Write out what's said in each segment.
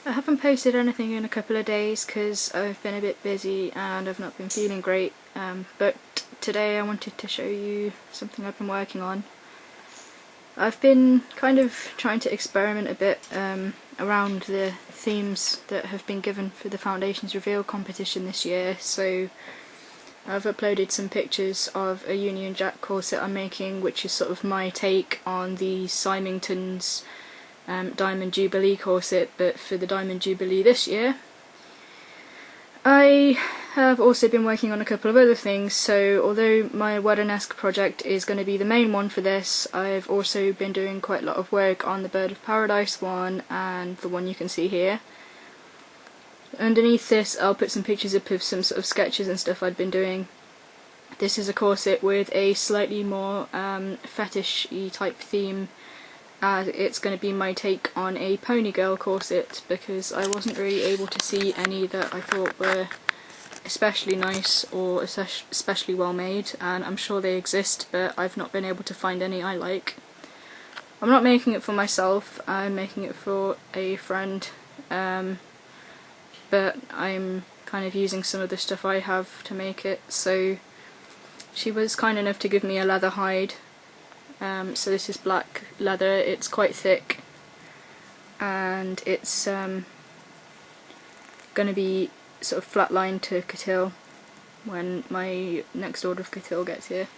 I haven't posted anything in a couple of days because I've been a bit busy and I've not been feeling great, but today I wanted to show you something I've been working on. I've been kind of trying to experiment a bit around the themes that have been given for the Foundations Reveal competition this year, so I've uploaded some pictures of a Union Jack corset I'm making, which is sort of my take on the Symington's Diamond Jubilee corset, but for the Diamond Jubilee this year. I have also been working on a couple of other things, so although my Weddernesque project is going to be the main one for this, I've also been doing quite a lot of work on the Bird of Paradise one and the one you can see here. Underneath this I'll put some pictures up of some sort of sketches and stuff I'd been doing. This is a corset with a slightly more fetish-y type theme. It's going to be my take on a Pony Girl corset because I wasn't really able to see any that I thought were especially nice or especially well made, and I'm sure they exist, but I've not been able to find any I like. I'm not making it for myself, I'm making it for a friend, but I'm kind of using some of the stuff I have to make it. So she was kind enough to give me a leather hide. So this is black leather, it's quite thick, and it's going to be sort of flatlined to Coutil when my next order of Coutil gets here.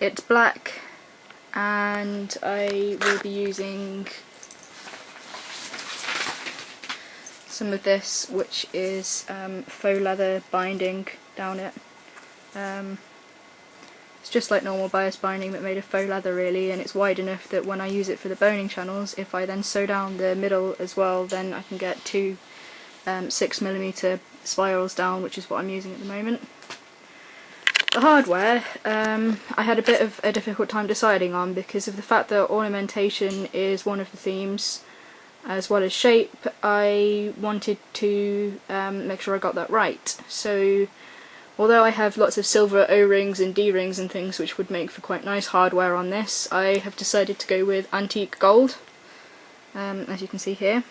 It's black, and I will be using some of this, which is faux leather binding down it. It's just like normal bias binding but made of faux leather really, and it's wide enough that when I use it for the boning channels, if I then sew down the middle as well, then I can get two 6mm spirals down, which is what I'm using at the moment. The hardware, I had a bit of a difficult time deciding on because of the fact that ornamentation is one of the themes, as well as shape. I wanted to make sure I got that right. So although I have lots of silver O-rings and D-rings and things which would make for quite nice hardware on this, I have decided to go with antique gold, as you can see here.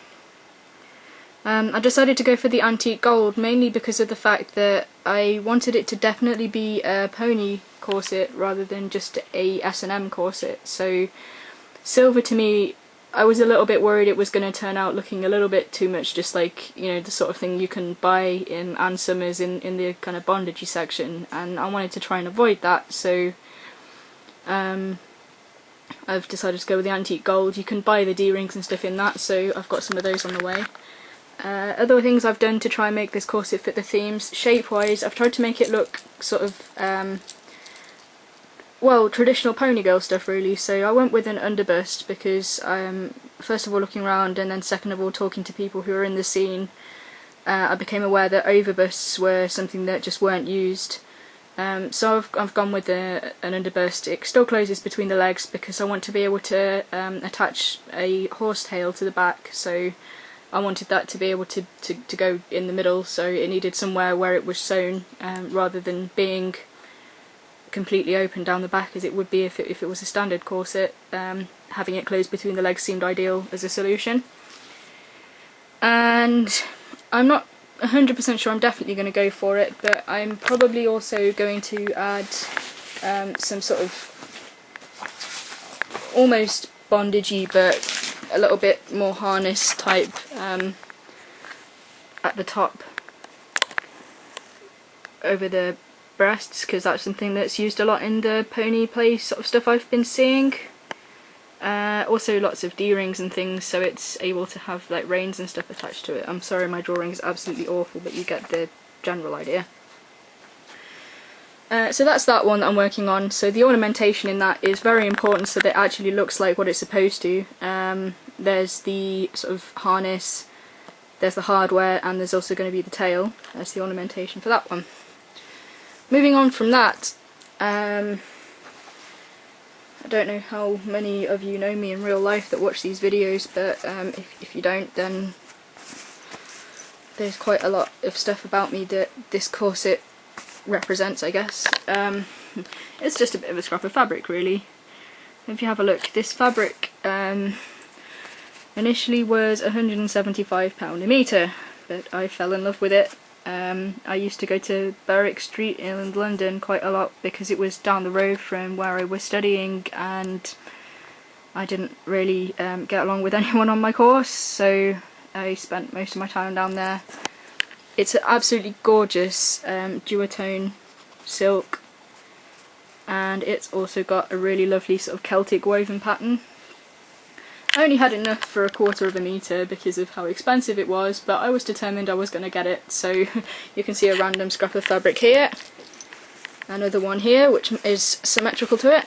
I decided to go for the antique gold mainly because of the fact that I wanted it to definitely be a pony corset rather than just a S&M corset. So silver, to me, I was a little bit worried it was going to turn out looking a little bit too much just like, you know, the sort of thing you can buy in Ann Summers in the kind of bondagey section, and I wanted to try and avoid that, so I've decided to go with the antique gold. You can buy the D-rings and stuff in that, so I've got some of those on the way. Other things I've done to try and make this corset fit the themes, shape-wise, I've tried to make it look sort of well, traditional pony girl stuff really, so I went with an underbust because first of all looking around and then second of all talking to people who are in the scene, I became aware that overbusts were something that just weren't used. So I've gone with an underbust. It still closes between the legs because I want to be able to attach a horsetail to the back, so I wanted that to be able to go in the middle, so it needed somewhere where it was sewn rather than being completely open down the back as it would be if it was a standard corset. Having it closed between the legs seemed ideal as a solution. And I'm not 100% sure I'm definitely going to go for it, but I'm probably also going to add some sort of almost bondagey but a little bit more harness type at the top over the breasts, because that's something that's used a lot in the pony play sort of stuff I've been seeing. Also lots of D-rings and things, so it's able to have like reins and stuff attached to it. I'm sorry my drawing is absolutely awful, but you get the general idea. So that's that one that I'm working on. So the ornamentation in that is very important so that it actually looks like what it's supposed to. There's the sort of harness, there's the hardware, and there's also going to be the tail. That's the ornamentation for that one. Moving on from that, I don't know how many of you know me in real life that watch these videos, but if you don't, then there's quite a lot of stuff about me that this corset represents, I guess. It's just a bit of a scrap of fabric really. If you have a look, this fabric, initially was £175 a metre, but I fell in love with it. I used to go to Berwick Street in London quite a lot because it was down the road from where I was studying, and I didn't really get along with anyone on my course, so I spent most of my time down there. It's an absolutely gorgeous duotone silk, and it's also got a really lovely sort of Celtic woven pattern. I only had enough for £1/4 metre because of how expensive it was, but I was determined I was going to get it. So you can see a random scrap of fabric here, another one here which is symmetrical to it,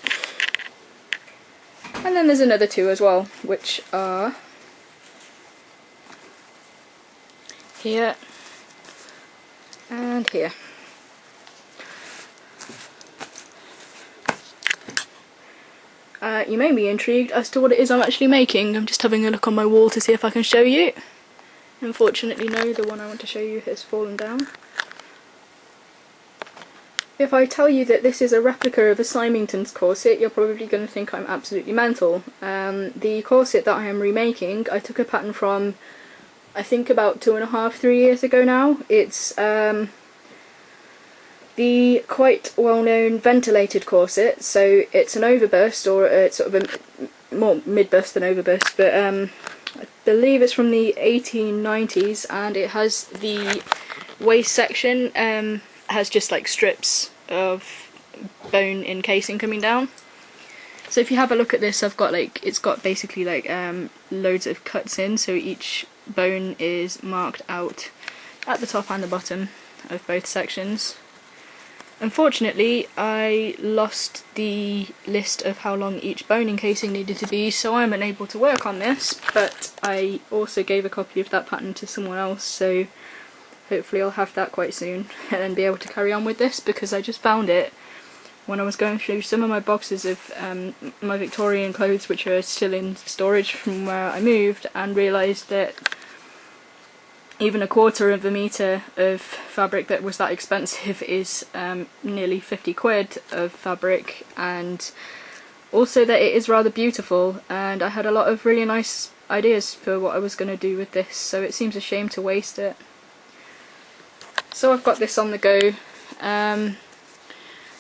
and then there's another two as well, which are here and here. You may be intrigued as to what it is I'm actually making. I'm just having a look on my wall to see if I can show you. Unfortunately no, the one I want to show you has fallen down. If I tell you that this is a replica of a Symington's corset, you're probably going to think I'm absolutely mental. The corset that I am remaking, I took a pattern from, I think about 2.5, 3 years ago now. It's the quite well-known ventilated corset, so it's an overbust, or sort of a more mid-bust than overbust, but I believe it's from the 1890s, and it has the waist section has just like strips of bone encasing coming down. So if you have a look at this, I've got like, it's got basically like loads of cuts in, so each bone is marked out at the top and the bottom of both sections. Unfortunately, I lost the list of how long each bone encasing needed to be, so I'm unable to work on this, but I also gave a copy of that pattern to someone else, so hopefully I'll have that quite soon and then be able to carry on with this, because I just found it when I was going through some of my boxes of my Victorian clothes which are still in storage from where I moved, and realised that even £1/4 metre of fabric that was that expensive is nearly 50 quid of fabric, and also that it is rather beautiful, and I had a lot of really nice ideas for what I was going to do with this, so it seems a shame to waste it. So I've got this on the go.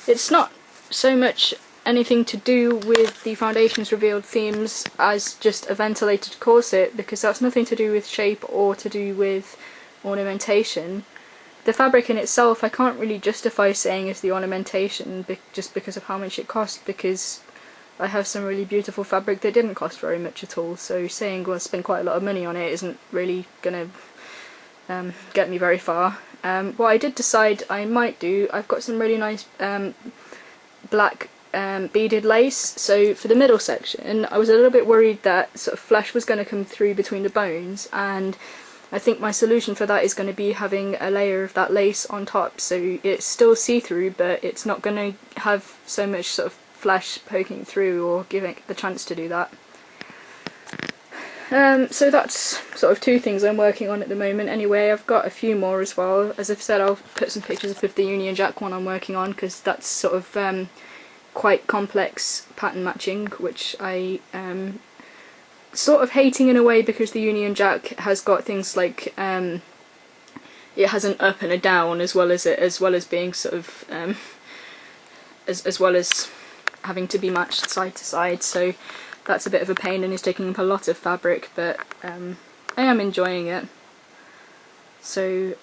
It's not so much anything to do with the Foundations Revealed themes as just a ventilated corset, because that's nothing to do with shape or to do with ornamentation. The fabric in itself I can't really justify saying is the ornamentation just because of how much it cost, because I have some really beautiful fabric that didn't cost very much at all, so saying well, I spent quite a lot of money on it isn't really gonna get me very far. What I did decide I might do, I've got some really nice black beaded lace, so for the middle section I was a little bit worried that sort of flesh was going to come through between the bones, and I think my solution for that is going to be having a layer of that lace on top, so it's still see-through but it's not going to have so much sort of flesh poking through or giving it the chance to do that. So that's sort of two things I'm working on at the moment. Anyway, I've got a few more as well. As I've said, I'll put some pictures of the Union Jack one I'm working on, because that's sort of quite complex pattern matching, which I sort of hating in a way, because the Union Jack has got things like it has an up and a down, as well as being sort of as well as having to be matched side to side, so that's a bit of a pain and is taking up a lot of fabric, but I am enjoying it. So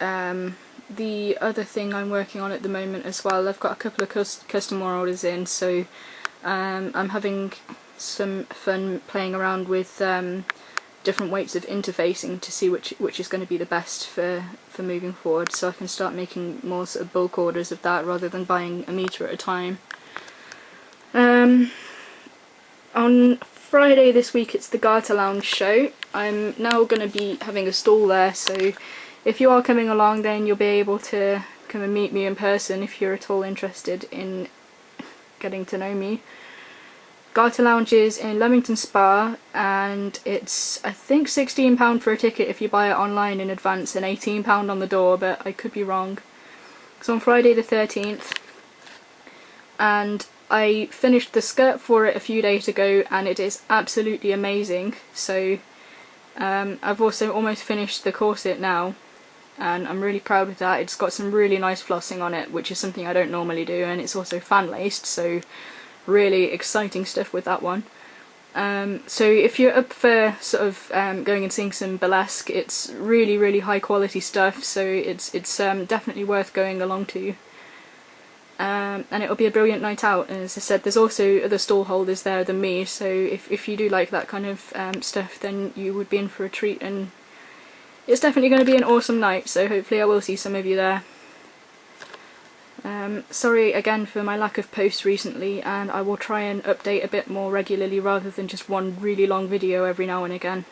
the other thing I'm working on at the moment as well, I've got a couple of customer orders in, so I'm having some fun playing around with different weights of interfacing to see which is going to be the best for moving forward, so I can start making more sort of bulk orders of that rather than buying a metre at a time. On Friday this week it's the Garter Lounge show. I'm now going to be having a stall there, so if you are coming along then you'll be able to come and meet me in person if you're at all interested in getting to know me. Garter Lounge is in Leamington Spa, and it's I think £16 for a ticket if you buy it online in advance and £18 on the door, but I could be wrong. It's on Friday the 13th, and I finished the skirt for it a few days ago and it is absolutely amazing, so I've also almost finished the corset now, and I'm really proud of that. It's got some really nice flossing on it, which is something I don't normally do, and it's also fan laced, so really exciting stuff with that one. So if you're up for sort of going and seeing some burlesque, it's really high quality stuff, so it's definitely worth going along to. And it'll be a brilliant night out, and as I said, there's also other stall holders there than me, so if you do like that kind of stuff, then you would be in for a treat, and it's definitely going to be an awesome night, so hopefully I will see some of you there. Sorry again for my lack of posts recently, and I will try and update a bit more regularly rather than just one really long video every now and again.